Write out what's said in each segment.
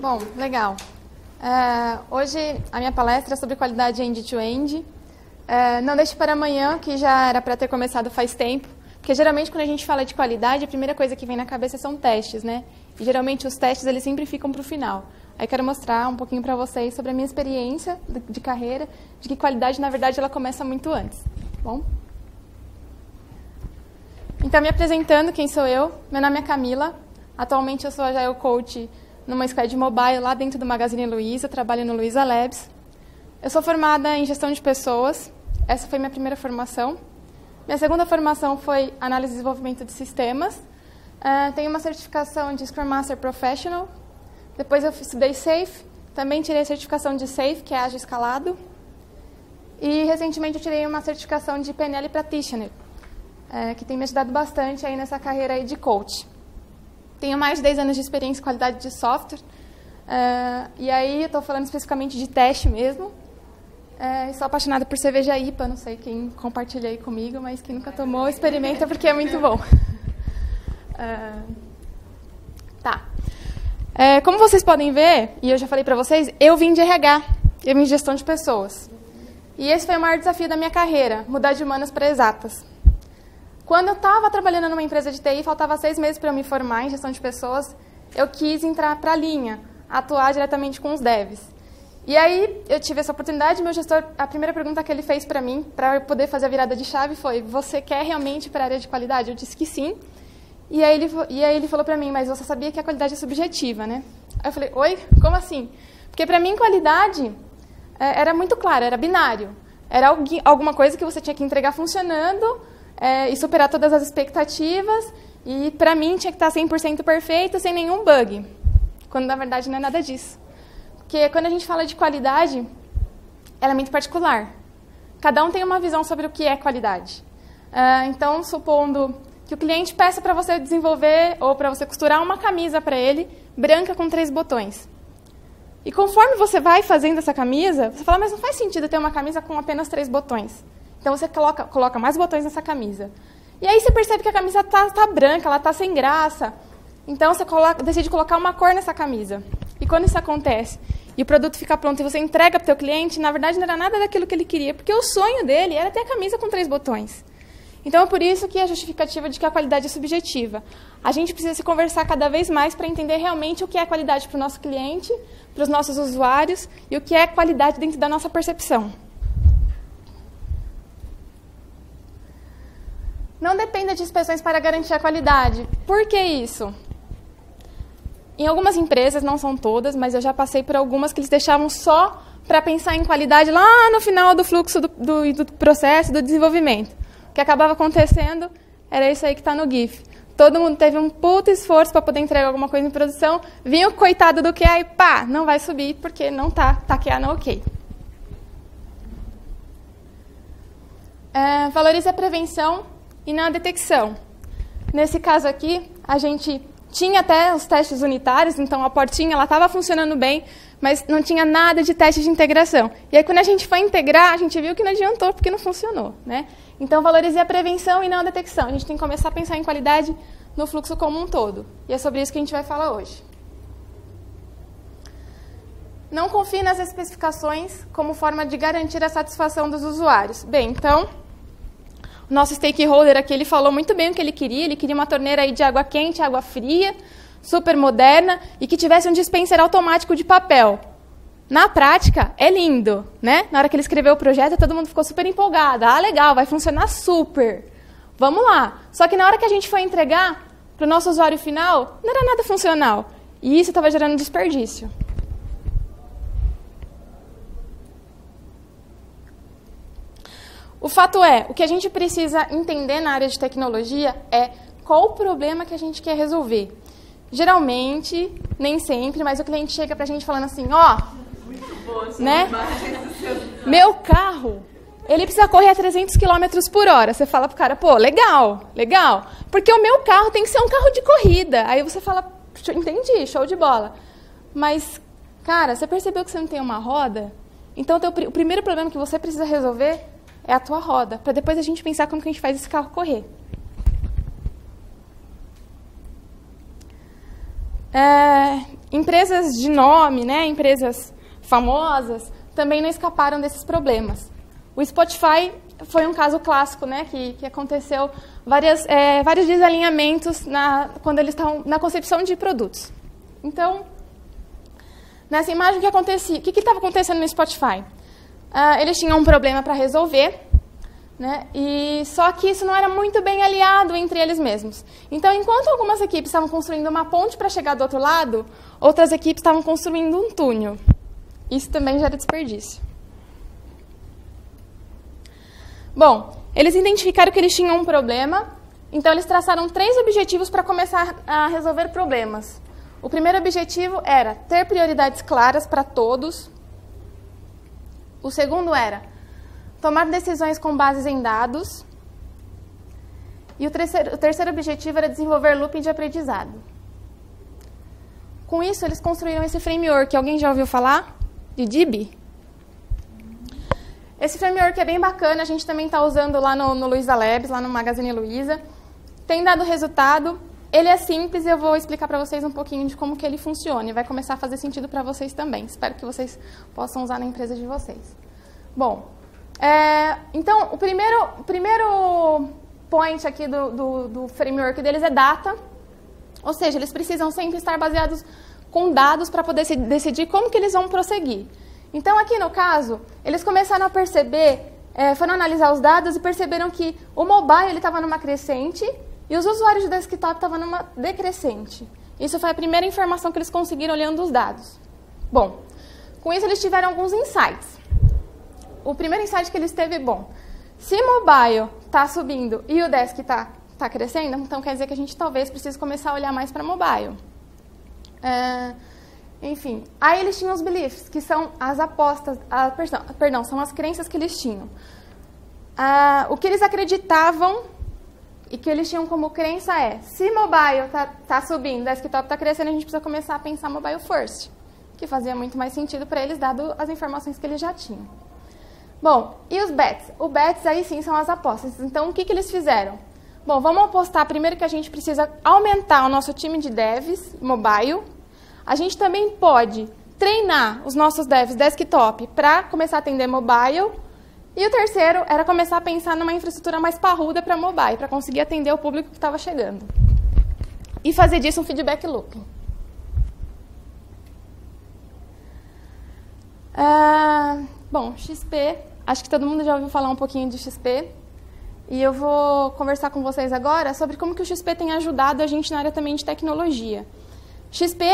Bom, legal. Hoje a minha palestra é sobre qualidade end-to-end. Não deixe para amanhã, que já era para ter começado faz tempo, porque geralmente quando a gente fala de qualidade, a primeira coisa que vem na cabeça são testes, né? E geralmente os testes eles sempre ficam para o final. Aí quero mostrar um pouquinho para vocês sobre a minha experiência de carreira, de que qualidade, na verdade, ela começa muito antes. Bom? Então, me apresentando, quem sou eu? Meu nome é Camila. Atualmente eu sou Agile Coach numa squad mobile lá dentro do Magazine Luiza, trabalho no Luiza Labs. Eu sou formada em gestão de pessoas, essa foi minha primeira formação. Minha segunda formação foi análise e desenvolvimento de sistemas. Tenho uma certificação de Scrum Master Professional. Depois eu estudei SAFe, também tirei a certificação de SAFe, que é ágil escalado. E recentemente eu tirei uma certificação de PNL Practitioner, que tem me ajudado bastante aí nessa carreira aí de coach. Tenho mais de 10 anos de experiência em qualidade de software. E aí eu estou falando especificamente de teste mesmo. Sou apaixonada por cerveja IPA, não sei quem compartilha aí comigo, mas quem nunca tomou, experimenta porque é muito bom. Tá. Como vocês podem ver, e eu já falei para vocês, eu vim de RH, eu vim de gestão de pessoas. E esse foi o maior desafio da minha carreira, mudar de humanas para exatas. Quando eu estava trabalhando numa empresa de TI, faltava 6 meses para eu me formar em gestão de pessoas, eu quis entrar para a linha, atuar diretamente com os devs. E aí eu tive essa oportunidade, meu gestor, a primeira pergunta que ele fez para mim, para eu poder fazer a virada de chave, foi: você quer realmente ir para a área de qualidade? Eu disse que sim. E aí ele falou para mim: mas você sabia que a qualidade é subjetiva, né? Aí eu falei: oi? Como assim? Porque para mim qualidade era muito claro, era binário. Era alguma coisa que você tinha que entregar funcionando e superar todas as expectativas, e para mim tinha que estar 100% perfeito, sem nenhum bug. Quando na verdade não é nada disso. Porque quando a gente fala de qualidade, ela é muito particular. Cada um tem uma visão sobre o que é qualidade. Então, supondo que o cliente peça para você desenvolver ou para você costurar uma camisa para ele, branca com 3 botões. E conforme você vai fazendo essa camisa, você fala: mas não faz sentido ter uma camisa com apenas 3 botões. Então, você coloca mais botões nessa camisa. E aí você percebe que a camisa está branca, ela está sem graça. Então, você decide colocar uma cor nessa camisa. E quando isso acontece e o produto fica pronto e você entrega para o seu cliente, na verdade não era nada daquilo que ele queria, porque o sonho dele era ter a camisa com 3 botões. Então, é por isso que a justificativa de que a qualidade é subjetiva. A gente precisa se conversar cada vez mais para entender realmente o que é qualidade para o nosso cliente, para os nossos usuários, e o que é qualidade dentro da nossa percepção. Não dependa de inspeções para garantir a qualidade. Por que isso? Em algumas empresas, não são todas, mas eu já passei por algumas que eles deixavam só para pensar em qualidade lá no final do fluxo do processo, do desenvolvimento. O que acabava acontecendo era isso aí que está no GIF. Todo mundo teve um puto esforço para poder entregar alguma coisa em produção, vinha o coitado do QA e pá, não vai subir porque não tá QA no OK. Valorize a prevenção e não a detecção. Nesse caso aqui, a gente tinha até os testes unitários, então a portinha estava funcionando bem, mas não tinha nada de teste de integração. E aí, quando a gente foi integrar, a gente viu que não adiantou, porque não funcionou, né? Então, valorize a prevenção e não a detecção. A gente tem que começar a pensar em qualidade no fluxo como um todo. E é sobre isso que a gente vai falar hoje. Não confie nas especificações como forma de garantir a satisfação dos usuários. Bem, então, o nosso stakeholder aqui, ele falou muito bem o que ele queria uma torneira aí de água quente, água fria, super moderna e que tivesse um dispenser automático de papel. Na prática, é lindo, né? Na hora que ele escreveu o projeto, todo mundo ficou super empolgado. Ah, legal, vai funcionar super. Vamos lá. Só que na hora que a gente foi entregar para o nosso usuário final, não era nada funcional. E isso estava gerando desperdício. O fato é, o que a gente precisa entender na área de tecnologia é qual o problema que a gente quer resolver. Geralmente, nem sempre, mas o cliente chega para a gente falando assim: ó, né? Meu carro, ele precisa correr a 300 km por hora. Você fala pro cara: pô, legal, legal. Porque o meu carro tem que ser um carro de corrida. Aí você fala: entendi, show de bola. Mas, cara, você percebeu que você não tem uma roda? Então, o primeiro problema que você precisa resolver é a tua roda, para depois a gente pensar como que a gente faz esse carro correr. empresas de nome, né, empresas famosas, também não escaparam desses problemas. O Spotify foi um caso clássico, né, que aconteceu vários desalinhamentos quando eles estão na concepção de produtos. Então, nessa imagem, o que estava acontecendo no Spotify? Eles tinham um problema para resolver, né, só que isso não era muito bem aliado entre eles mesmos. Então, enquanto algumas equipes estavam construindo uma ponte para chegar do outro lado, outras equipes estavam construindo um túnel. Isso também gera desperdício. Bom, eles identificaram que eles tinham um problema, então eles traçaram 3 objetivos para começar a resolver problemas. O primeiro objetivo era ter prioridades claras para todos. O segundo era tomar decisões com bases em dados. E o terceiro objetivo era desenvolver looping de aprendizado. Com isso, eles construíram esse framework. Alguém já ouviu falar? De DIB? Esse framework é bem bacana, a gente também está usando lá no Luiza Labs, lá no Magazine Luiza. Tem dado resultado, ele é simples e eu vou explicar para vocês um pouquinho de como que ele funciona. E vai começar a fazer sentido para vocês também. Espero que vocês possam usar na empresa de vocês. Bom, então o primeiro point aqui do framework deles é data. Ou seja, eles precisam sempre estar baseados com dados para poder decidir como que eles vão prosseguir. Então, aqui no caso, eles começaram a perceber, foram analisar os dados e perceberam que o mobile estava numa crescente e os usuários de desktop estavam numa decrescente. Isso foi a primeira informação que eles conseguiram olhando os dados. Bom, com isso eles tiveram alguns insights. O primeiro insight que eles teve, se mobile está subindo e o desk está crescendo, então quer dizer que a gente talvez precise começar a olhar mais para mobile. Enfim, aí eles tinham os beliefs, que são as apostas, são as crenças que eles tinham. O que eles acreditavam e que eles tinham como crença se mobile está subindo, desktop está crescendo, a gente precisa começar a pensar mobile first, que fazia muito mais sentido para eles, dado as informações que eles já tinham. Bom, e os bets? Os bets aí sim são as apostas. Então, o que eles fizeram? Bom, vamos apostar primeiro que a gente precisa aumentar o nosso time de devs mobile. A gente também pode treinar os nossos devs desktop para começar a atender mobile. E o terceiro era começar a pensar numa infraestrutura mais parruda para mobile, para conseguir atender o público que estava chegando. E fazer disso um feedback loop. Bom, XP, acho que todo mundo já ouviu falar um pouquinho de XP. E eu vou conversar com vocês agora sobre como que o XP tem ajudado a gente na área também de tecnologia. XP,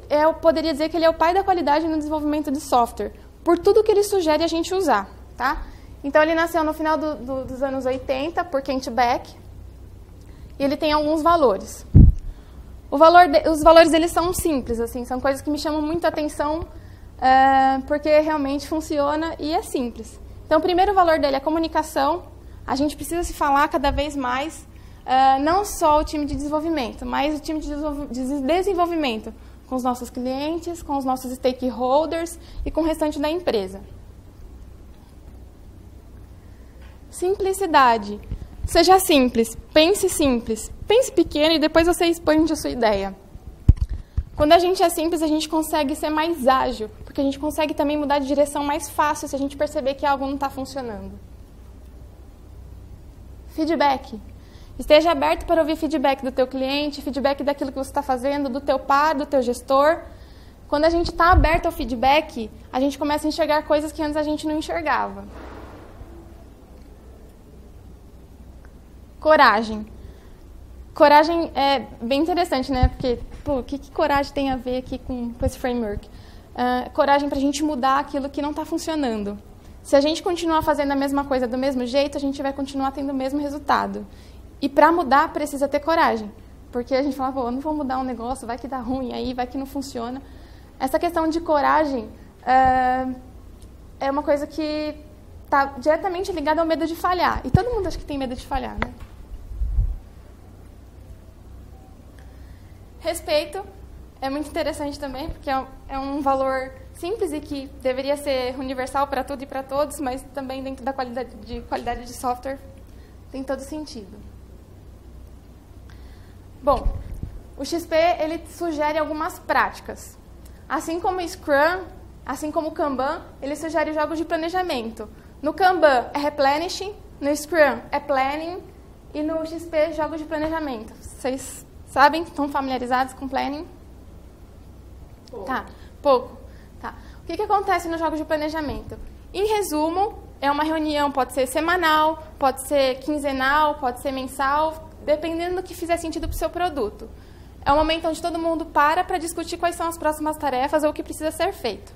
eu poderia dizer que ele é o pai da qualidade no desenvolvimento de software, por tudo que ele sugere a gente usar. Tá? Então, ele nasceu no final dos anos 80, por Kent Beck, e ele tem alguns valores. Os valores deles são simples, assim, são coisas que me chamam muito a atenção, porque realmente funciona e é simples. Então, o primeiro valor dele é comunicação. A gente precisa se falar cada vez mais, não só o time de desenvolvimento, mas o time de desenvolvimento com os nossos clientes, com os nossos stakeholders e com o restante da empresa. Simplicidade. Seja simples, pense pequeno e depois você expande a sua ideia. Quando a gente é simples, a gente consegue ser mais ágil, porque a gente consegue também mudar de direção mais fácil se a gente perceber que algo não está funcionando. Feedback. Esteja aberto para ouvir feedback do teu cliente, feedback daquilo que você está fazendo, do teu par, do teu gestor. Quando a gente está aberto ao feedback, a gente começa a enxergar coisas que antes a gente não enxergava. Coragem. Coragem é bem interessante, né? Porque, o que coragem tem a ver aqui com esse framework? Coragem para a gente mudar aquilo que não está funcionando. Se a gente continuar fazendo a mesma coisa do mesmo jeito, a gente vai continuar tendo o mesmo resultado. E para mudar, precisa ter coragem. Porque a gente fala, eu não vou mudar um negócio, vai que dá ruim, aí vai que não funciona. Essa questão de coragem é uma coisa que está diretamente ligada ao medo de falhar. E todo mundo acha que tem medo de falhar, né? Respeito é muito interessante também, porque é um valor simples e que deveria ser universal para tudo e para todos, mas também dentro da qualidade de software tem todo sentido. Bom, o XP ele sugere algumas práticas. Assim como o Scrum, assim como o Kanban, ele sugere jogos de planejamento. No Kanban é replenishing, no Scrum é planning e no XP jogos de planejamento. Vocês sabem? Estão familiarizados com planning? Pouco. Tá, pouco. Tá. O que acontece nos jogos de planejamento? Em resumo, é uma reunião, pode ser semanal, pode ser quinzenal, pode ser mensal, dependendo do que fizer sentido para o seu produto. É um momento onde todo mundo para discutir quais são as próximas tarefas ou o que precisa ser feito.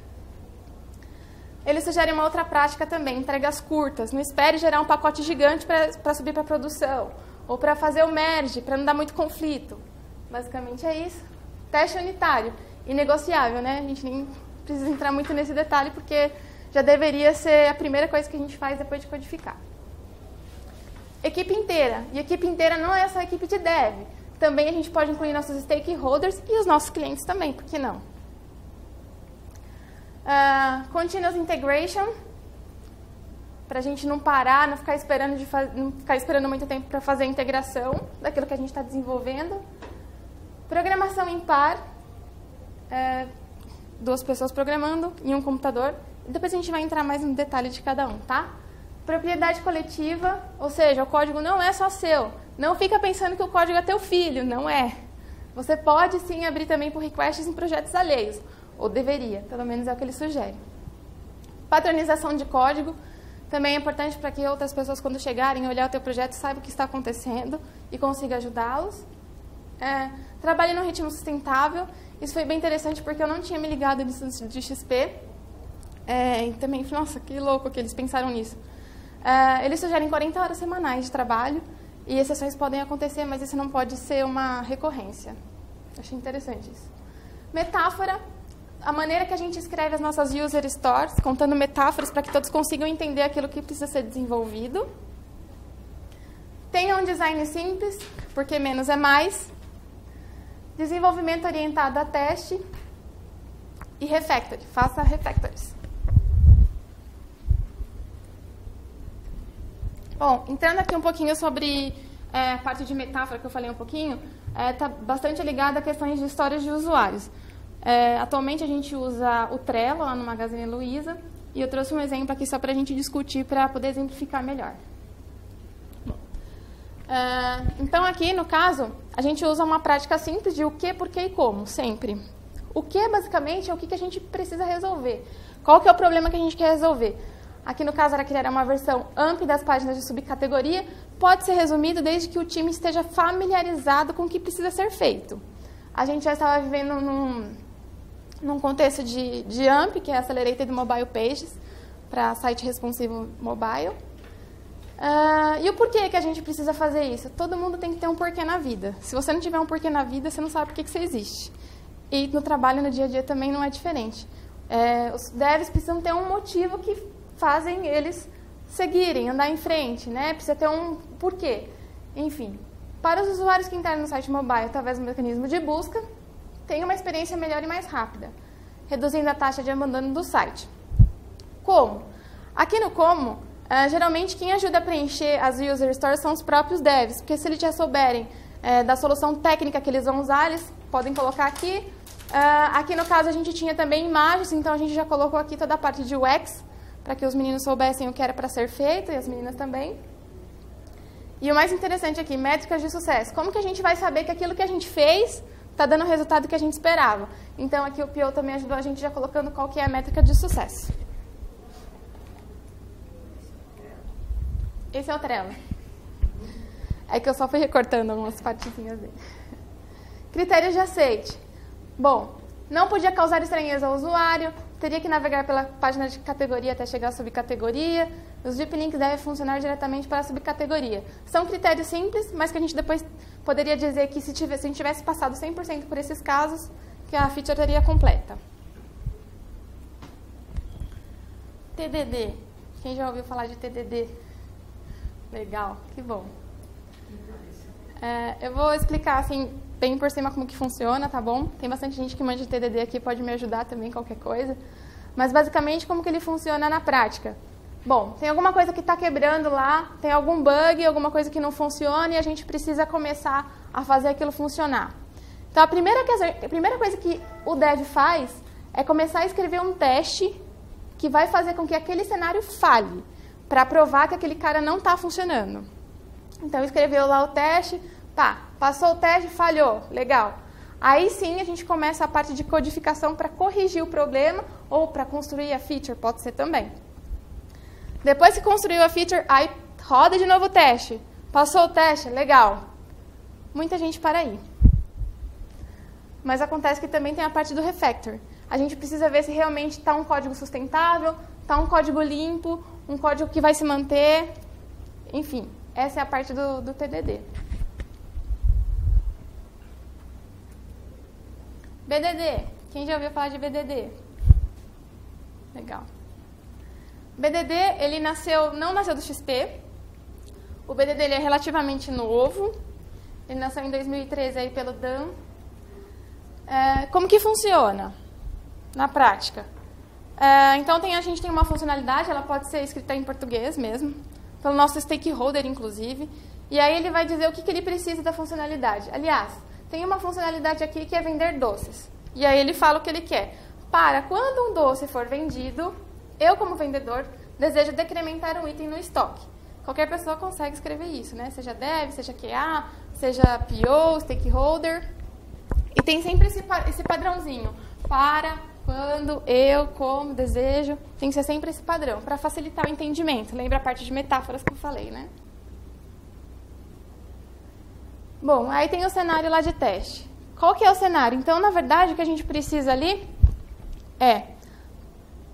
Ele sugere uma outra prática também, entregas curtas. Não espere gerar um pacote gigante para subir para a produção. Ou para fazer o merge, para não dar muito conflito. Basicamente é isso. Teste unitário e negociável, né? A gente nem precisa entrar muito nesse detalhe, porque já deveria ser a primeira coisa que a gente faz depois de codificar. Equipe inteira. E equipe inteira não é só a equipe de dev. Também a gente pode incluir nossos stakeholders e os nossos clientes também, por que não? Continuous integration, para a gente não parar, não ficar esperando muito tempo para fazer a integração daquilo que a gente está desenvolvendo. Programação em par, 2 pessoas programando em um computador. E depois a gente vai entrar mais no detalhe de cada um, tá? Propriedade coletiva, ou seja, o código não é só seu. Não fica pensando que o código é teu filho, não é. Você pode sim abrir também por requests em projetos alheios, ou deveria, pelo menos é o que ele sugere. Padronização de código, também é importante para que outras pessoas, quando chegarem, olhar o teu projeto, saibam o que está acontecendo e consigam ajudá-los. Trabalhe num ritmo sustentável, isso foi bem interessante porque eu não tinha me ligado nisso de XP. E também, nossa, que louco que eles pensaram nisso. Eles sugerem 40 horas semanais de trabalho e exceções podem acontecer, mas isso não pode ser uma recorrência. Achei interessante isso. Metáfora, a maneira que a gente escreve as nossas user stories, contando metáforas para que todos consigam entender aquilo que precisa ser desenvolvido. Tenha um design simples, porque menos é mais. Desenvolvimento orientado a teste. E refactory, faça refactories. Bom, entrando aqui um pouquinho sobre a parte de metáfora que eu falei um pouquinho, está bastante ligada a questões de histórias de usuários. Atualmente a gente usa o Trello lá no Magazine Luiza e eu trouxe um exemplo aqui só para a gente discutir para poder exemplificar melhor. Bom, então aqui no caso a gente usa uma prática simples de o que, por que e como, sempre. O que basicamente é o que a gente precisa resolver. Qual que é o problema que a gente quer resolver? Aqui no caso era criar uma versão AMP das páginas de subcategoria, pode ser resumido desde que o time esteja familiarizado com o que precisa ser feito. A gente já estava vivendo num contexto de AMP, que é Accelerated Mobile Pages, para site responsivo mobile. E o porquê que a gente precisa fazer isso? Todo mundo tem que ter um porquê na vida. Se você não tiver um porquê na vida, você não sabe por que você existe. E no trabalho, no dia a dia, também não é diferente. Os devs precisam ter um motivo que fazem eles seguirem, andar em frente, né? Precisa ter um porquê. Enfim, para os usuários que entrarem no site mobile através do mecanismo de busca, tenha uma experiência melhor e mais rápida, reduzindo a taxa de abandono do site. Como? Aqui no como, geralmente quem ajuda a preencher as user stories são os próprios devs, porque se eles já souberem da solução técnica que eles vão usar, eles podem colocar aqui. Aqui no caso a gente tinha também imagens, então a gente já colocou aqui toda a parte de UX, para que os meninos soubessem o que era para ser feito, e as meninas também. E o mais interessante aqui, métricas de sucesso. Como que a gente vai saber que aquilo que a gente fez está dando o resultado que a gente esperava? Então, aqui o Pio também ajudou a gente já colocando qual que é a métrica de sucesso. Esse é o Trello. É que eu só fui recortando algumas partezinhas dele. Critérios de aceite. Bom, não podia causar estranheza ao usuário, teria que navegar pela página de categoria até chegar à subcategoria. Os deep links devem funcionar diretamente para a subcategoria. São critérios simples, mas que a gente depois poderia dizer que se a gente tivesse passado 100% por esses casos, que a feature estaria completa. TDD. Quem já ouviu falar de TDD? Legal, que bom. Eu vou explicar assim, bem por cima como que funciona, tá bom? Tem bastante gente que manja de TDD aqui, pode me ajudar também, qualquer coisa. Mas basicamente como que ele funciona na prática? Bom, tem alguma coisa que está quebrando lá, tem algum bug, alguma coisa que não funciona e a gente precisa começar a fazer aquilo funcionar. Então, a primeira coisa que o dev faz é começar a escrever um teste que vai fazer com que aquele cenário falhe, para provar que aquele cara não está funcionando. Então, escreveu lá o teste, tá, passou o teste, falhou, legal. Aí sim a gente começa a parte de codificação para corrigir o problema ou para construir a feature, pode ser também. Depois que construiu a feature, aí roda de novo o teste. Passou o teste, legal. Muita gente para aí. Mas acontece que também tem a parte do refactor. A gente precisa ver se realmente está um código sustentável, está um código limpo, um código que vai se manter. Enfim, essa é a parte do TDD. BDD. Quem já ouviu falar de BDD? Legal. BDD, ele não nasceu do XP. O BDD ele é relativamente novo. Ele nasceu em 2013 aí pelo Dan. Como que funciona na prática? Então, a gente tem uma funcionalidade, ela pode ser escrita em português mesmo, pelo nosso stakeholder, inclusive. E aí ele vai dizer o que ele precisa da funcionalidade. Aliás, tem uma funcionalidade aqui que é vender doces. E aí ele fala o que ele quer. Para quando um doce for vendido, eu, como vendedor, desejo decrementar um item no estoque. Qualquer pessoa consegue escrever isso, né? Seja dev, seja QA, seja PO, stakeholder. E tem sempre esse padrãozinho. Para quando eu, como, desejo. Tem que ser sempre esse padrão, para facilitar o entendimento. Lembra a parte de metáforas que eu falei, né? Bom, aí tem o cenário lá de teste. Qual que é o cenário? Então, na verdade, o que a gente precisa ali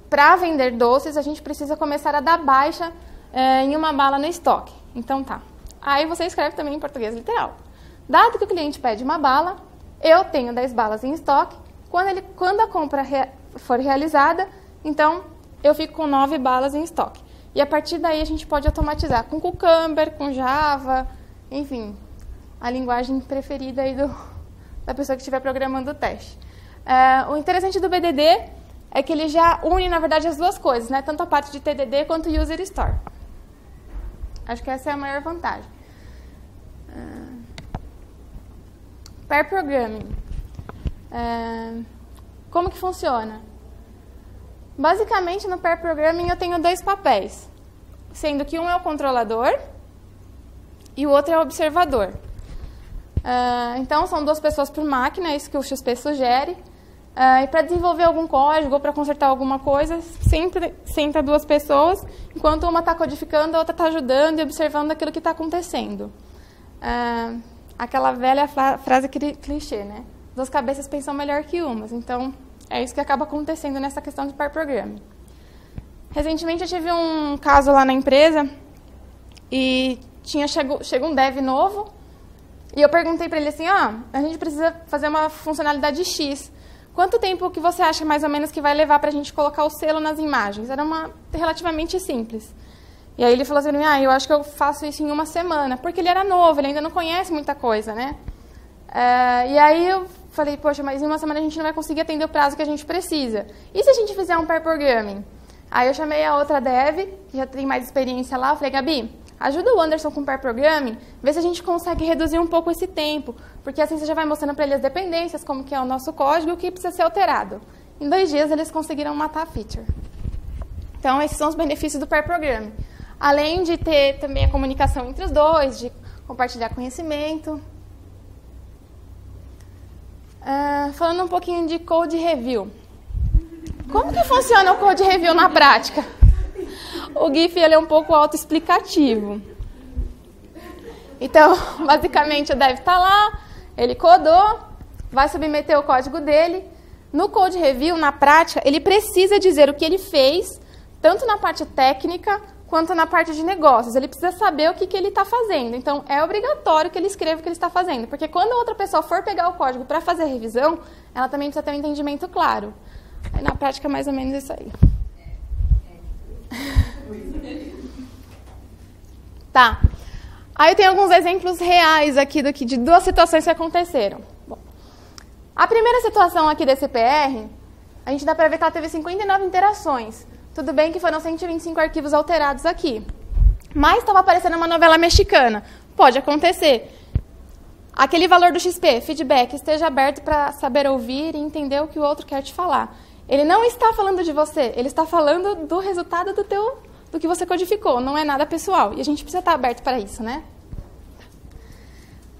para vender doces, a gente precisa começar a dar baixa em uma bala no estoque. Então, tá. Aí você escreve também em português literal. Dado que o cliente pede uma bala, eu tenho 10 balas em estoque. Quando a compra for realizada, então, eu fico com 9 balas em estoque. E a partir daí, a gente pode automatizar com Cucumber, com Java, enfim, a linguagem preferida aí da pessoa que estiver programando o teste. O interessante do BDD é que ele já une, na verdade, as duas coisas, né? Tanto a parte de TDD quanto User Store. Acho que essa é a maior vantagem. Pair Programming. Como que funciona? Basicamente, no Pair Programming, eu tenho 2 papéis, sendo que um é o controlador e o outro é o observador. Então, são 2 pessoas por máquina, é isso que o XP sugere. E para desenvolver algum código ou para consertar alguma coisa, sempre senta 2 pessoas, enquanto uma está codificando, a outra está ajudando e observando aquilo que está acontecendo. Aquela velha frase clichê, né? 2 cabeças pensam melhor que umas. Então, é isso que acaba acontecendo nessa questão de pair programming. Recentemente, eu tive um caso lá na empresa e chegou um dev novo e eu perguntei para ele assim, a gente precisa fazer uma funcionalidade X. Quanto tempo que você acha mais ou menos que vai levar para a gente colocar o selo nas imagens? Era relativamente simples. E aí ele falou assim, eu acho que eu faço isso em 1 semana, porque ele era novo, ele ainda não conhece muita coisa, né? E aí eu falei, poxa, mas em 1 semana a gente não vai conseguir atender o prazo que a gente precisa. E se a gente fizer um pair programming? Aí eu chamei a outra dev, que já tem mais experiência lá, eu falei, Gabi, ajuda o Anderson com o pair programming, vê se a gente consegue reduzir um pouco esse tempo, porque assim você já vai mostrando para ele as dependências, como que é o nosso código e o que precisa ser alterado. Em 2 dias eles conseguiram matar a feature. Então, esses são os benefícios do pair programming. Além de ter também a comunicação entre os 2, de compartilhar conhecimento. Falando um pouquinho de code review. Como que funciona o code review na prática? O GIF ele é um pouco autoexplicativo. Então, basicamente, o dev está lá, ele codou, vai submeter o código dele. No code review, na prática, ele precisa dizer o que ele fez, tanto na parte técnica quanto na parte de negócios. Ele precisa saber o que ele está fazendo. Então, é obrigatório que ele escreva o que ele está fazendo. Porque quando outra pessoa for pegar o código para fazer a revisão, ela também precisa ter um entendimento claro. Aí, na prática, é mais ou menos isso aí. Tá. Aí eu tenho alguns exemplos reais aqui de 2 situações que aconteceram. Bom, a primeira situação aqui desse PR, a gente dá para ver que ela teve 59 interações. Tudo bem que foram 125 arquivos alterados aqui. Mas estava aparecendo uma novela mexicana. Pode acontecer. Aquele valor do XP, feedback, esteja aberto para saber ouvir e entender o que o outro quer te falar. Ele não está falando de você, ele está falando do resultado do que você codificou, não é nada pessoal. E a gente precisa estar aberto para isso, né?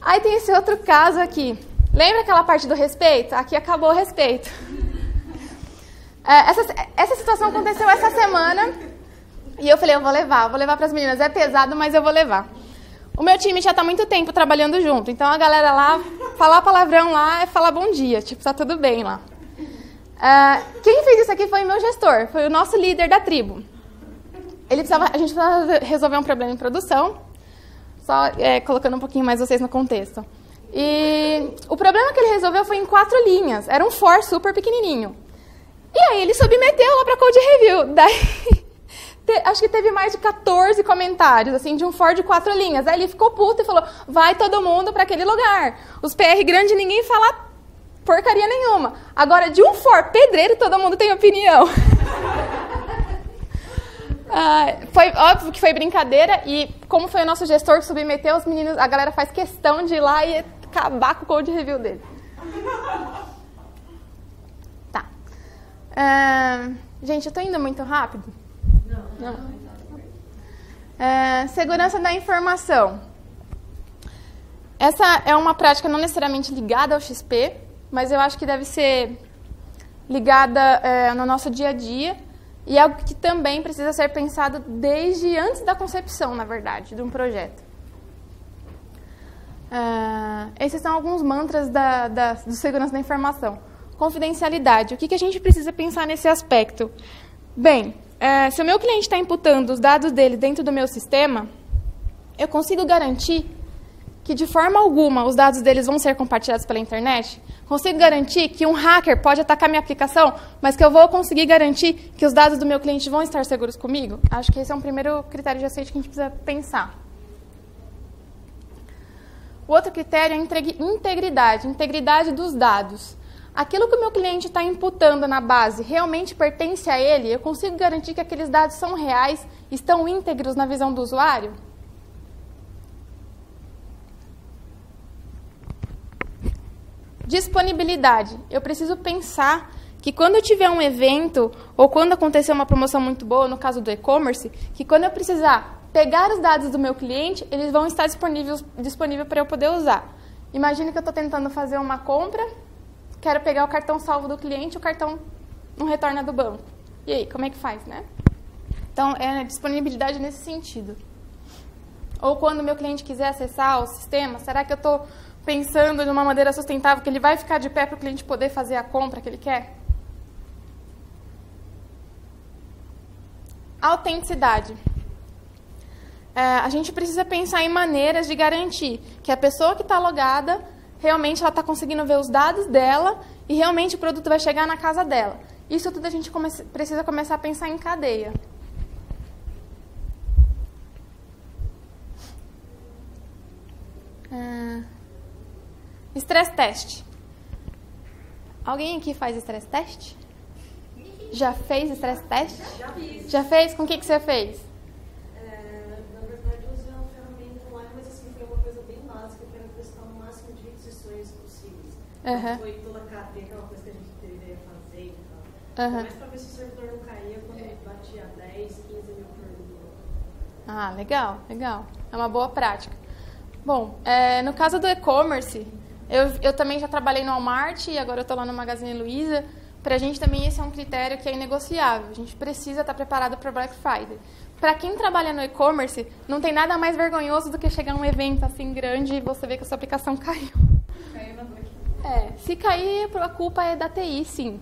Aí tem esse outro caso aqui. Lembra aquela parte do respeito? Aqui acabou o respeito. Essa situação aconteceu essa semana e eu falei, eu vou levar para as meninas. É pesado, mas eu vou levar. O meu time já está há muito tempo trabalhando junto, então a galera lá, falar palavrão lá é falar bom dia, tipo, tá tudo bem lá. Quem fez isso aqui foi o meu gestor, foi o nosso líder da tribo. A gente precisava resolver um problema em produção, só colocando um pouquinho mais vocês no contexto. E o problema que ele resolveu foi em 4 linhas, era um for super pequenininho. E aí ele submeteu lá para code review. Daí, acho que teve mais de 14 comentários, assim, de um for de 4 linhas. Aí ele ficou puto e falou, vai todo mundo para aquele lugar. Os PR grandes ninguém fala porcaria nenhuma. Agora, de um for pedreiro, todo mundo tem opinião. Foi óbvio que foi brincadeira e como foi o nosso gestor que submeteu, os meninos, a galera faz questão de ir lá e acabar com o code review dele. Tá. Gente, eu tô indo muito rápido? Não. Segurança da informação. Essa é uma prática não necessariamente ligada ao XP, mas eu acho que deve ser ligada no nosso dia a dia. E é algo que também precisa ser pensado desde antes da concepção, na verdade, de um projeto. Esses são alguns mantras do segurança da informação. Confidencialidade. O que a gente precisa pensar nesse aspecto? Bem, se o meu cliente está imputando os dados dele dentro do meu sistema, eu consigo garantir que, de forma alguma, os dados deles vão ser compartilhados pela internet? Consigo garantir que um hacker pode atacar minha aplicação, mas que eu vou conseguir garantir que os dados do meu cliente vão estar seguros comigo? Acho que esse é um primeiro critério de aceite que a gente precisa pensar. O outro critério é a integridade dos dados. Aquilo que o meu cliente está imputando na base realmente pertence a ele? Eu consigo garantir que aqueles dados são reais, estão íntegros na visão do usuário? Disponibilidade. Eu preciso pensar que quando eu tiver um evento ou quando acontecer uma promoção muito boa, no caso do e-commerce, que quando eu precisar pegar os dados do meu cliente, eles vão estar disponíveis para eu poder usar. Imagine que eu estou tentando fazer uma compra, quero pegar o cartão salvo do cliente, o cartão não retorna do banco. E aí, como é que faz, né? Então, é disponibilidade nesse sentido. Ou quando o meu cliente quiser acessar o sistema, será que eu estou pensando de uma maneira sustentável que ele vai ficar de pé para o cliente poder fazer a compra que ele quer? Autenticidade. A gente precisa pensar em maneiras de garantir que a pessoa que está logada, realmente ela está conseguindo ver os dados dela e realmente o produto vai chegar na casa dela. Isso tudo a gente precisa começar a pensar em cadeia. Stress test. Alguém aqui faz stress test? Já fez stress test? Já fiz. Já fez? Com o que você fez? Na verdade, eu usei uma ferramenta online, mas assim, foi uma coisa bem básica, que era testar o máximo de requisições possíveis. Uhum. Foi toda a cadeia, aquela coisa que a gente deveria fazer e tal. Uhum. Mas para ver se o servidor não caía quando ele batia 10, 15 mil por dia. Legal, legal. É uma boa prática. Bom, no caso do e-commerce, eu também já trabalhei no Walmart e agora eu estou lá no Magazine Luiza. Para a gente também esse é um critério que é inegociável. A gente precisa estar preparado para Black Friday. Para quem trabalha no e-commerce, não tem nada mais vergonhoso do que chegar a um evento assim grande e você ver que a sua aplicação caiu. Caiu na noite. Se cair, a culpa é da TI, sim.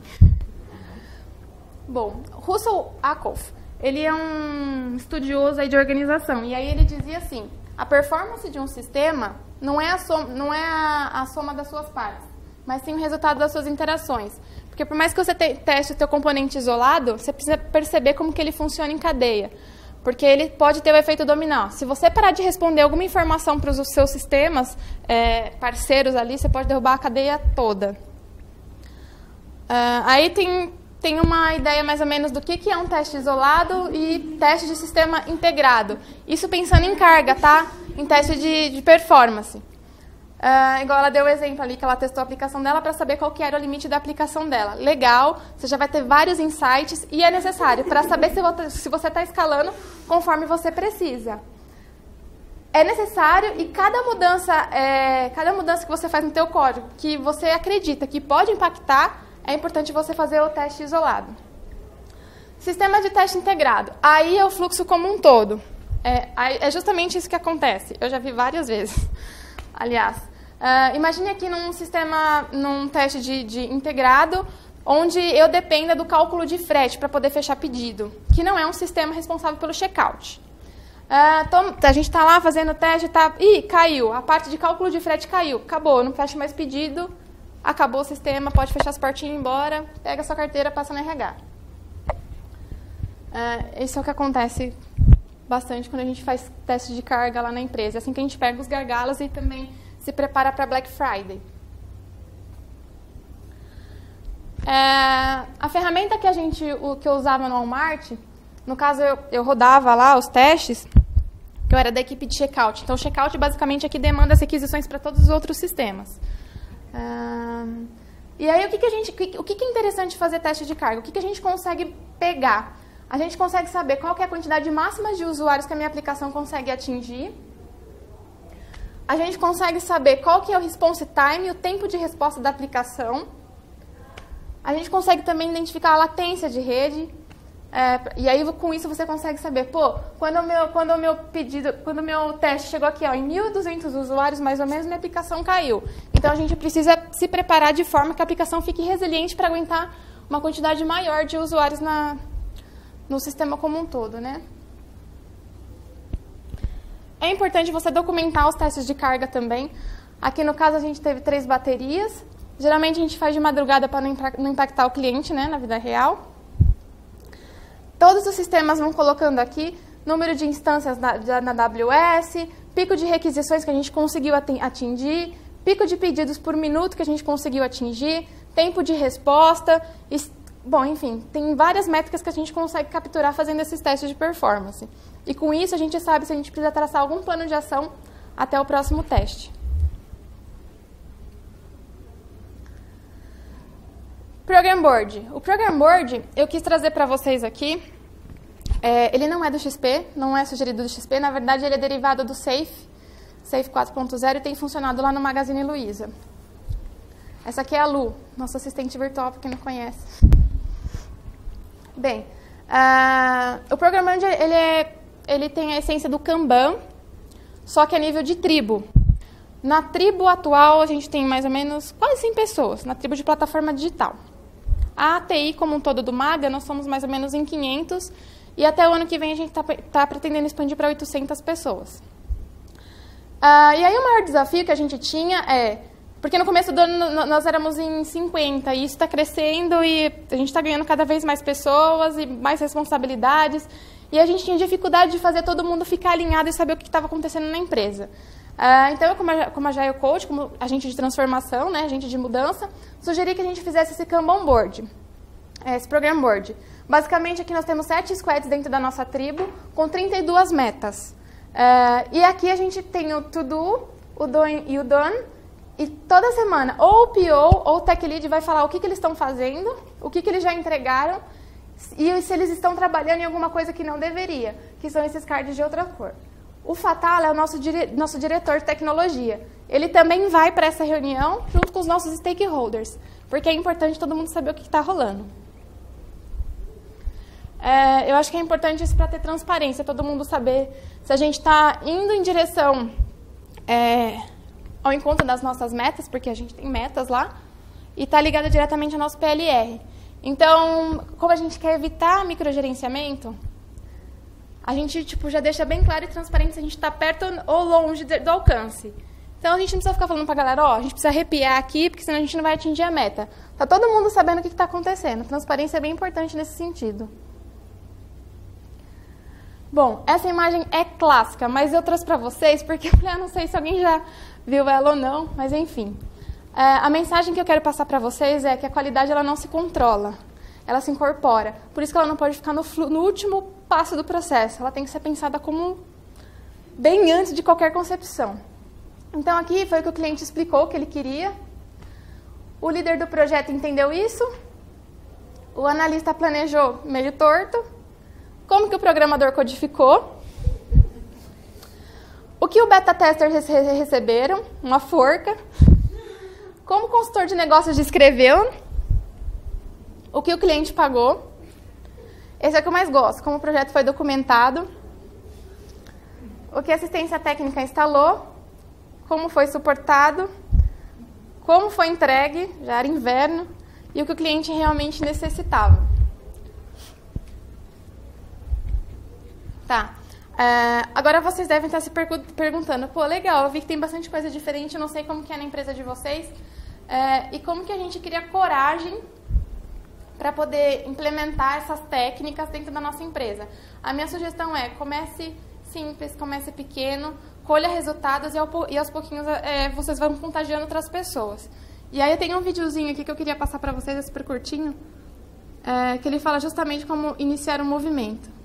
Bom, Russell Ackoff, ele é um estudioso aí de organização. E aí ele dizia assim, a performance de um sistema não é a soma das suas partes, mas sim o resultado das suas interações. Porque por mais que você teste o seu componente isolado, você precisa perceber como que ele funciona em cadeia. Porque ele pode ter o efeito dominó. Se você parar de responder alguma informação para os seus sistemas parceiros ali, você pode derrubar a cadeia toda. Aí tem uma ideia mais ou menos do que é um teste isolado e teste de sistema integrado. Isso pensando em carga, tá? Em teste de performance. Igual ela deu o exemplo ali, que ela testou a aplicação dela para saber qual que era o limite da aplicação dela. Legal, você já vai ter vários insights e é necessário para saber se você está escalando conforme você precisa. É necessário e cada mudança que você faz no teu código, que você acredita que pode impactar, é importante você fazer o teste isolado. Sistema de teste integrado. Aí é o fluxo como um todo. É justamente isso que acontece. Eu já vi várias vezes. Aliás, imagine aqui num teste de integrado, onde eu dependa do cálculo de frete para poder fechar pedido, que não é um sistema responsável pelo checkout. A gente está lá fazendo o teste, caiu, a parte de cálculo de frete caiu, acabou, não fecha mais pedido, acabou o sistema, pode fechar as portinhas e ir embora, pega a sua carteira, passa no RH. Isso é o que acontece bastante quando a gente faz teste de carga lá na empresa, assim que a gente pega os gargalos e também se prepara para Black Friday. A ferramenta que eu usava no Walmart, no caso eu rodava lá os testes, que eu era da equipe de checkout. Então, o checkout basicamente aqui demanda as requisições para todos os outros sistemas. E aí, o que é interessante de fazer teste de carga? O que a gente consegue pegar? A gente consegue saber qual que é a quantidade máxima de usuários que a minha aplicação consegue atingir. A gente consegue saber qual que é o response time, o tempo de resposta da aplicação. A gente consegue também identificar a latência de rede. E aí, com isso, você consegue saber, quando o meu teste chegou aqui em 1.200 usuários, mais ou menos, minha aplicação caiu. Então, a gente precisa se preparar de forma que a aplicação fique resiliente para aguentar uma quantidade maior de usuários no sistema como um todo, né? É importante você documentar os testes de carga também. Aqui, no caso, a gente teve 3 baterias. Geralmente, a gente faz de madrugada para não impactar o cliente, né, na vida real. Todos os sistemas vão colocando aqui número de instâncias na AWS, pico de requisições que a gente conseguiu atingir, pico de pedidos por minuto que a gente conseguiu atingir, tempo de resposta. Bom, enfim, tem várias métricas que a gente consegue capturar fazendo esses testes de performance. E com isso a gente sabe se a gente precisa traçar algum plano de ação até o próximo teste. Program Board. O Program Board eu quis trazer para vocês aqui. Ele não é do XP, não é sugerido do XP. Na verdade, ele é derivado do Safe 4.0 e tem funcionado lá no Magazine Luiza. Essa aqui é a Lu, nossa assistente virtual, para quem não conhece. Bem, o Program Board ele tem a essência do Kanban, só que a nível de tribo. Na tribo atual, a gente tem mais ou menos quase 100 pessoas, na tribo de plataforma digital. A ATI como um todo do Maga, nós somos mais ou menos em 500, e até o ano que vem a gente está pretendendo expandir para 800 pessoas. E aí o maior desafio que a gente tinha porque no começo do ano nós éramos em 50, e isso está crescendo, e a gente está ganhando cada vez mais pessoas e mais responsabilidades, e a gente tinha dificuldade de fazer todo mundo ficar alinhado e saber o que estava acontecendo na empresa. Então, como Agile Coach, como agente de transformação, né, agente de mudança, sugeri que a gente fizesse esse Kanban Board, esse Program Board. Basicamente, aqui nós temos 7 squads dentro da nossa tribo, com 32 metas. E aqui a gente tem o To-Do, o Doing e o Done, e toda semana, ou o PO ou o Tech Lead vai falar o que eles estão fazendo, o que eles já entregaram, e se eles estão trabalhando em alguma coisa que não deveria, que são esses cards de outra cor. O Fatal é o nosso diretor de tecnologia. Ele também vai para essa reunião junto com os nossos stakeholders, porque é importante todo mundo saber o que está rolando. Eu acho que é importante isso para ter transparência, todo mundo saber se a gente está indo em direção ao encontro das nossas metas, porque a gente tem metas lá, e está ligado diretamente ao nosso PLR. Então, como a gente quer evitar microgerenciamento, a gente já deixa bem claro e transparente se a gente está perto ou longe do alcance. Então, a gente não precisa ficar falando para a galera, a gente precisa arrepiar aqui, porque senão a gente não vai atingir a meta. Está todo mundo sabendo o que está acontecendo. Transparência é bem importante nesse sentido. Bom, essa imagem é clássica, mas eu trouxe para vocês porque eu não sei se alguém já viu ela ou não, mas enfim. A mensagem que eu quero passar para vocês é que a qualidade ela não se controla, ela se incorpora. Por isso que ela não pode ficar no último passo do processo, ela tem que ser pensada como bem antes de qualquer concepção. Então, aqui foi o que o cliente explicou que ele queria. O líder do projeto entendeu isso. O analista planejou meio torto. Como que o programador codificou. O que o beta tester receberam? Uma forca. Como o consultor de negócios descreveu. O que o cliente pagou. Esse é o que eu mais gosto. Como o projeto foi documentado. O que a assistência técnica instalou. Como foi suportado. Como foi entregue. Já era inverno. E o que o cliente realmente necessitava. Tá. Agora vocês devem estar se perguntando, pô, legal, eu vi que tem bastante coisa diferente, eu não sei como que é na empresa de vocês, e como que a gente cria coragem para poder implementar essas técnicas dentro da nossa empresa. A minha sugestão é, comece simples, comece pequeno, colha resultados e aos pouquinhos vocês vão contagiando outras pessoas. E aí eu tenho um videozinho aqui que eu queria passar para vocês, é super curtinho, que ele fala justamente como iniciar um movimento.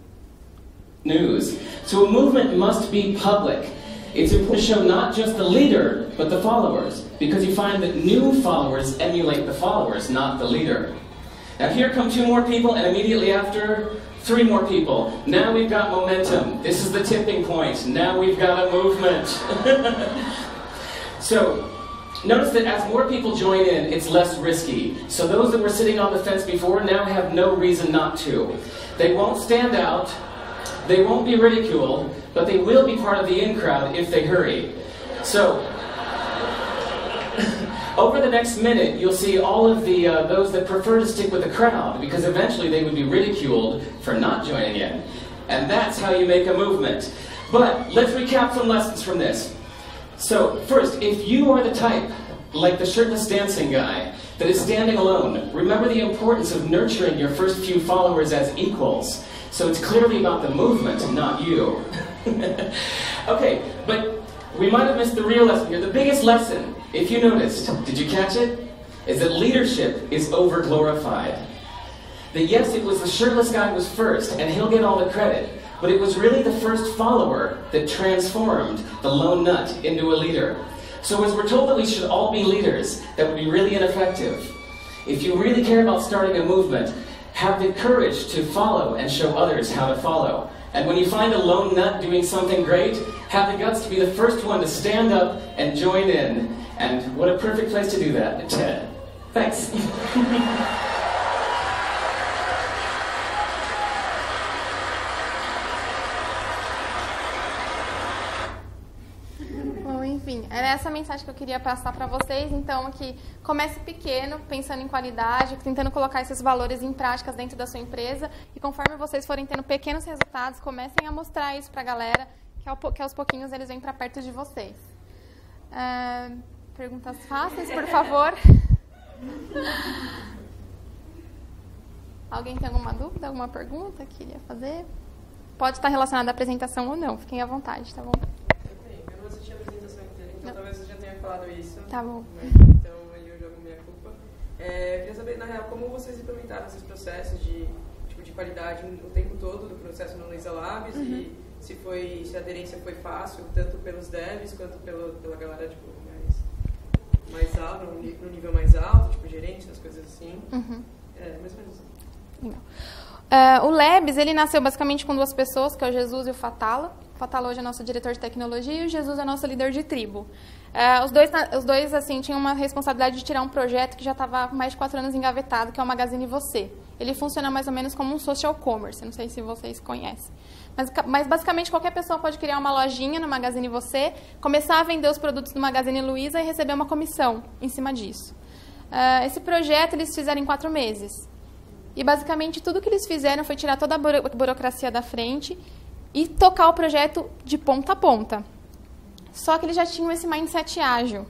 News. So a movement must be public. It's important to show not just the leader, but the followers, because you find that new followers emulate the followers, not the leader. Now here come 2 more people, and immediately after, 3 more people. Now we've got momentum. This is the tipping point. Now we've got a movement. So, notice that as more people join in, it's less risky. So those that were sitting on the fence before now have no reason not to. They won't stand out. They won't be ridiculed, but they will be part of the in crowd if they hurry. So, over the next minute, you'll see all of the those that prefer to stick with the crowd, because eventually they would be ridiculed for not joining in. And that's how you make a movement. But let's recap some lessons from this. So, first, if you are the type, like the shirtless dancing guy, that is standing alone, remember the importance of nurturing your first few followers as equals. So it's clearly about the movement, not you. Okay, but we might have missed the real lesson here. The biggest lesson, if you noticed, did you catch it? Is that leadership is over-glorified. That yes, it was the shirtless guy who was first, and he'll get all the credit, but it was really the first follower that transformed the lone nut into a leader. So as we're told that we should all be leaders, that would be really ineffective. If you really care about starting a movement, have the courage to follow and show others how to follow. And when you find a lone nut doing something great, have the guts to be the first one to stand up and join in. And what a perfect place to do that, TED. Thanks. Enfim, era essa a mensagem que eu queria passar para vocês. Então, que comece pequeno, pensando em qualidade, tentando colocar esses valores em práticas dentro da sua empresa. E conforme vocês forem tendo pequenos resultados, comecem a mostrar isso para a galera, que aos pouquinhos eles vêm para perto de vocês. Perguntas fáceis, por favor. Alguém tem alguma dúvida, alguma pergunta que queria fazer? Pode estar relacionada à apresentação ou não, fiquem à vontade, tá bom? Eu não assisti a apresentação inteira, então talvez eu já tenha falado isso. Tá bom. Então aí eu jogo minha culpa. Queria saber, na real, como vocês implementaram esses processos de qualidade o tempo todo do processo no Luiza Labs e se a aderência foi fácil, tanto pelos devs quanto pela galera mais alta, no nível mais alto, tipo gerente, as coisas assim. Mais ou menos assim. O Labs, ele nasceu basicamente com 2 pessoas, que é o Jesus e o Fatala. O Fatala hoje é nosso diretor de tecnologia e o Jesus é nosso líder de tribo. Os dois assim, tinham uma responsabilidade de tirar um projeto que já estava há mais de 4 anos engavetado, que é o Magazine Você. Ele funciona mais ou menos como um social commerce, não sei se vocês conhecem. Mas basicamente qualquer pessoa pode criar uma lojinha no Magazine Você, começar a vender os produtos do Magazine Luiza e receber uma comissão em cima disso. Esse projeto eles fizeram em 4 meses. E basicamente tudo que eles fizeram foi tirar toda a burocracia da frente e tocar o projeto de ponta a ponta. Só que eles já tinham esse mindset ágil.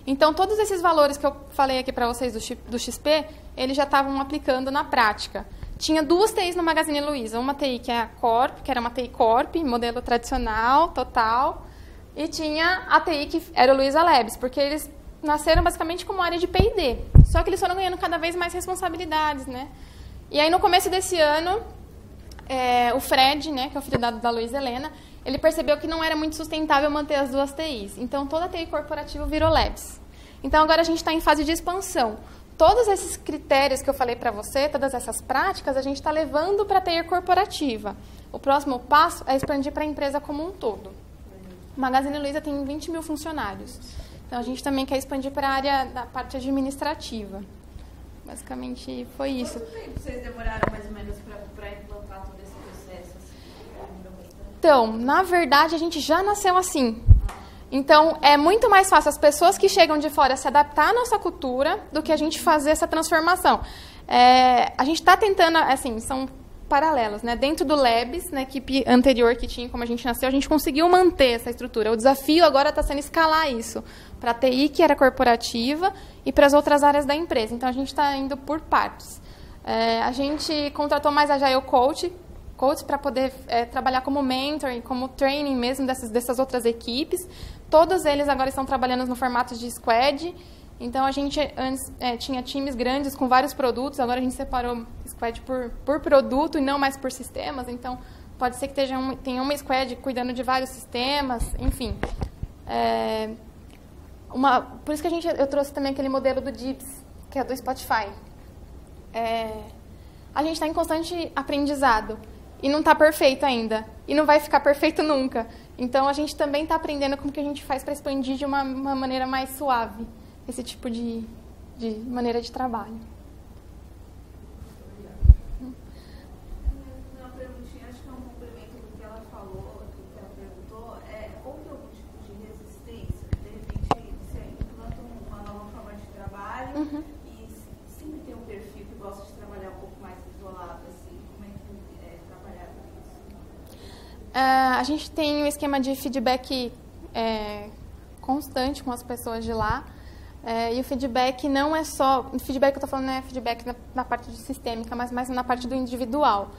Então, todos esses valores que eu falei aqui para vocês do XP, eles já estavam aplicando na prática. Tinha 2 TIs no Magazine Luiza. Uma TI que é a Corp, que era uma TI Corp, modelo tradicional, total. E tinha a TI que era o Luiza Labs, porque eles nasceram basicamente como área de P&D. Só que eles foram ganhando cada vez mais responsabilidades, né? E aí, no começo desse ano, o Fred, né, que é o filho da Luiza Helena, ele percebeu que não era muito sustentável manter as duas TIs. Então, toda a TI corporativa virou Labs. Então, agora a gente está em fase de expansão. Todos esses critérios que eu falei para você, todas essas práticas, a gente está levando para a TI corporativa. O próximo passo é expandir para a empresa como um todo. O Magazine Luiza tem 20 mil funcionários. Então, a gente também quer expandir para a área da parte administrativa. Basicamente, foi isso. Quanto tempo vocês demoraram, mais ou menos, para implantar todo esse processo? Então, na verdade, a gente já nasceu assim. Então, é muito mais fácil as pessoas que chegam de fora se adaptar à nossa cultura do que a gente fazer essa transformação. A gente está tentando, assim, são paralelos, né? Dentro do Labs, na equipe anterior que tinha, como a gente nasceu, a gente conseguiu manter essa estrutura. O desafio agora está sendo escalar isso para a TI, que era corporativa, e para as outras áreas da empresa. Então, a gente está indo por partes. A gente contratou mais Agile Coach para poder trabalhar como mentor e como training mesmo dessas outras equipes. Todos eles agora estão trabalhando no formato de squad. Então, a gente antes tinha times grandes com vários produtos, agora a gente separou squad por produto e não mais por sistemas. Então, pode ser que tenha uma squad cuidando de vários sistemas, enfim. Por isso que eu trouxe também aquele modelo do DIPS, que é do Spotify. A gente está em constante aprendizado e não está perfeito ainda. E não vai ficar perfeito nunca. Então, a gente também está aprendendo como que a gente faz para expandir de uma maneira mais suave esse tipo de maneira de trabalho. Uma perguntinha, acho que é um complemento do que ela falou, do que ela perguntou. Houve algum tipo de resistência? De repente, você implanta uma nova forma de trabalho e sempre tem um perfil que gosta de trabalhar um pouco mais isolado, assim. Como é que é trabalhar com isso? A gente tem um esquema de feedback constante com as pessoas de lá. E o feedback não é só... O feedback que eu estou falando não é feedback na parte de sistêmica, mas mais na parte do individual.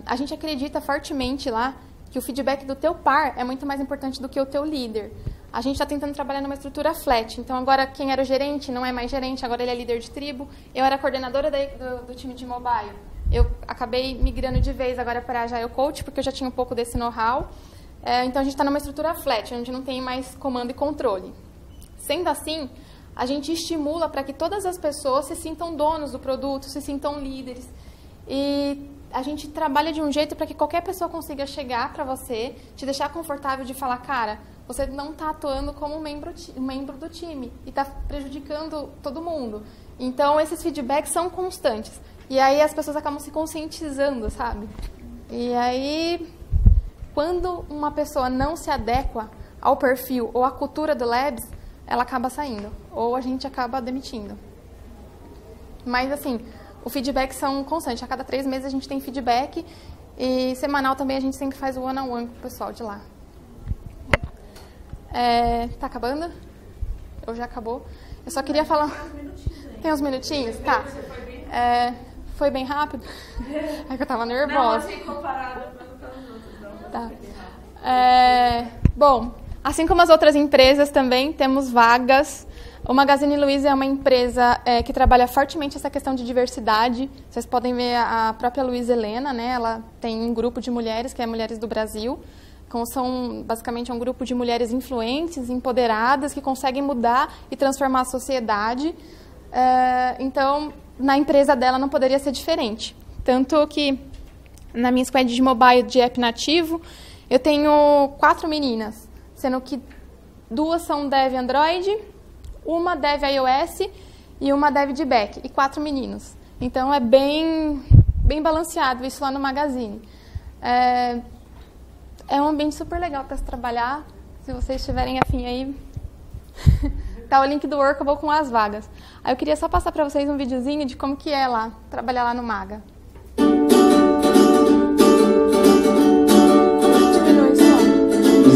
A gente acredita fortemente lá que o feedback do teu par é muito mais importante do que o teu líder. A gente está tentando trabalhar numa estrutura flat. Então, agora, quem era o gerente não é mais gerente, agora ele é líder de tribo. Eu era coordenadora do time de mobile. Eu acabei migrando de vez agora para a Agile Coach, porque eu já tinha um pouco desse know-how. Então, a gente está numa estrutura flat, onde não tem mais comando e controle. Sendo assim, a gente estimula para que todas as pessoas se sintam donos do produto, se sintam líderes. E a gente trabalha de um jeito para que qualquer pessoa consiga chegar para você, te deixar confortável de falar, cara, você não está atuando como um membro do time e está prejudicando todo mundo. Então, esses feedbacks são constantes. E aí as pessoas acabam se conscientizando, sabe? E aí, quando uma pessoa não se adequa ao perfil ou à cultura do Labs, ela acaba saindo, ou a gente acaba demitindo. Mas, assim, o feedback são constantes. A cada 3 meses a gente tem feedback e semanal também a gente sempre faz o one-on-one com o pessoal de lá. Tá acabando? Ou já acabou? Eu só queria falar... Tem uns minutinhos? Tá. Foi bem rápido? É que eu tava nervosa. Não, assim, comparado com os outros. Tá. Bom... Assim como as outras empresas também, temos vagas. O Magazine Luiza é uma empresa que trabalha fortemente essa questão de diversidade. Vocês podem ver a própria Luiza Helena, né? Ela tem um grupo de mulheres, que é Mulheres do Brasil. São basicamente um grupo de mulheres influentes, empoderadas, que conseguem mudar e transformar a sociedade. Então, na empresa dela não poderia ser diferente. Tanto que na minha squad de mobile de app nativo, eu tenho 4 meninas. Sendo que 2 são dev Android, uma dev iOS e uma dev de back, e 4 meninos. Então, é bem balanceado isso lá no Magazine. É um ambiente super legal para se trabalhar. Se vocês tiverem afim aí, tá o link do Workable com as vagas. Aí eu queria só passar para vocês um videozinho de como que é lá, trabalhar lá no Maga.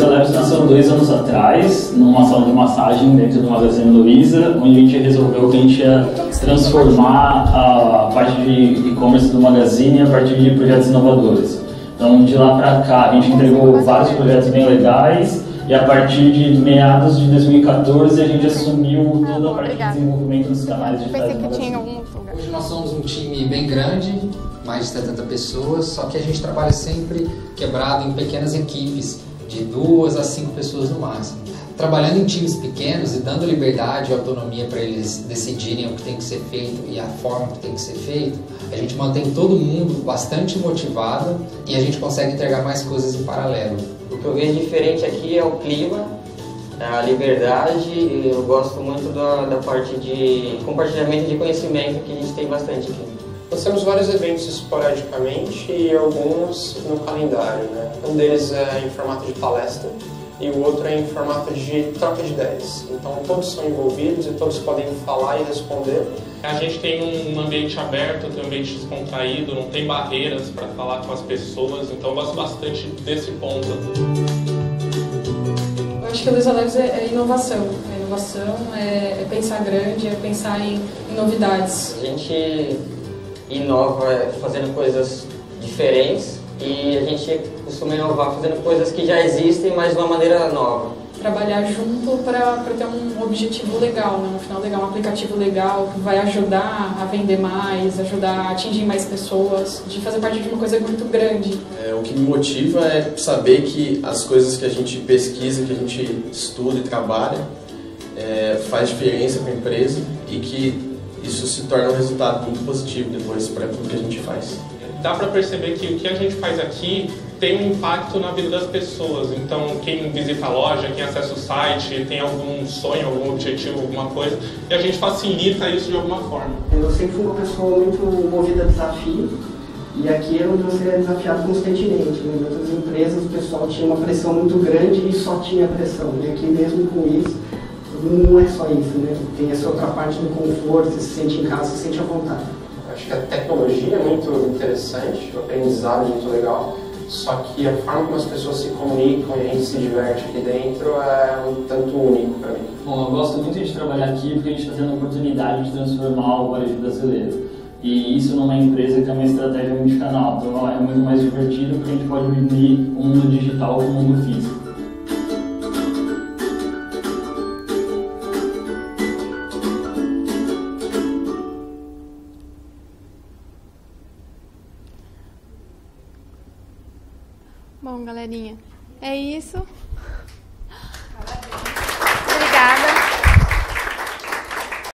Luiza Labs nasceu 2 anos atrás, numa sala de massagem dentro do Magazine Luiza, onde a gente resolveu que a gente ia transformar a parte de e-commerce do Magazine a partir de projetos inovadores. Então, de lá para cá, a gente entregou vários projetos bem legais E a partir de meados de 2014 a gente assumiu toda a parte de desenvolvimento dos canais digitais. Pensei que tinha algum outro lugar. Hoje nós somos um time bem grande, mais de 70 pessoas, só que a gente trabalha sempre quebrado em pequenas equipes, de 2 a 5 pessoas no máximo. Trabalhando em times pequenos e dando liberdade e autonomia para eles decidirem o que tem que ser feito e a forma que tem que ser feito, a gente mantém todo mundo bastante motivado e a gente consegue entregar mais coisas em paralelo. O que eu vejo diferente aqui é o clima, a liberdade. Eu gosto muito da parte de compartilhamento de conhecimento, que a gente tem bastante aqui. Nós temos vários eventos esporadicamente e alguns no calendário, né? Um deles é em formato de palestra e o outro é em formato de troca de ideias. Então todos são envolvidos e todos podem falar e responder. A gente tem um ambiente aberto, tem um ambiente descontraído, não tem barreiras para falar com as pessoas, então eu gosto bastante desse ponto. Eu acho que a Luiza Labs é inovação. A inovação é pensar grande, é pensar em novidades. A gente inova fazendo coisas diferentes e a gente costuma inovar fazendo coisas que já existem, mas de uma maneira nova. Trabalhar junto para ter um objetivo legal, né? No final legal, um aplicativo legal que vai ajudar a vender mais, ajudar a atingir mais pessoas, de fazer parte de uma coisa muito grande. O que me motiva é saber que as coisas que a gente pesquisa, que a gente estuda e trabalha, faz diferença para a empresa e que isso se torna um resultado muito positivo depois para tudo que a gente faz. Dá para perceber que o que a gente faz aqui tem um impacto na vida das pessoas. Então, quem visita a loja, quem acessa o site, tem algum sonho, algum objetivo, alguma coisa, e a gente facilita isso de alguma forma. Eu sempre fui uma pessoa muito movida a desafio, e aqui é onde você é desafiado constantemente. Em outras empresas, o pessoal tinha uma pressão muito grande e só tinha pressão. E aqui mesmo com isso, não é só isso, né? Tem essa outra parte do conforto, você se sente em casa, se sente à vontade. Acho que a tecnologia é muito interessante, o aprendizado é muito legal, só que a forma como as pessoas se comunicam e a gente se diverte aqui dentro é um tanto único para mim. Bom, eu gosto muito de trabalhar aqui porque a gente está tendo a oportunidade de transformar o varejo brasileiro. E isso numa empresa que é uma estratégia multicanal. Então é muito mais divertido porque a gente pode unir o mundo digital com o mundo físico. Bom, galerinha, é isso.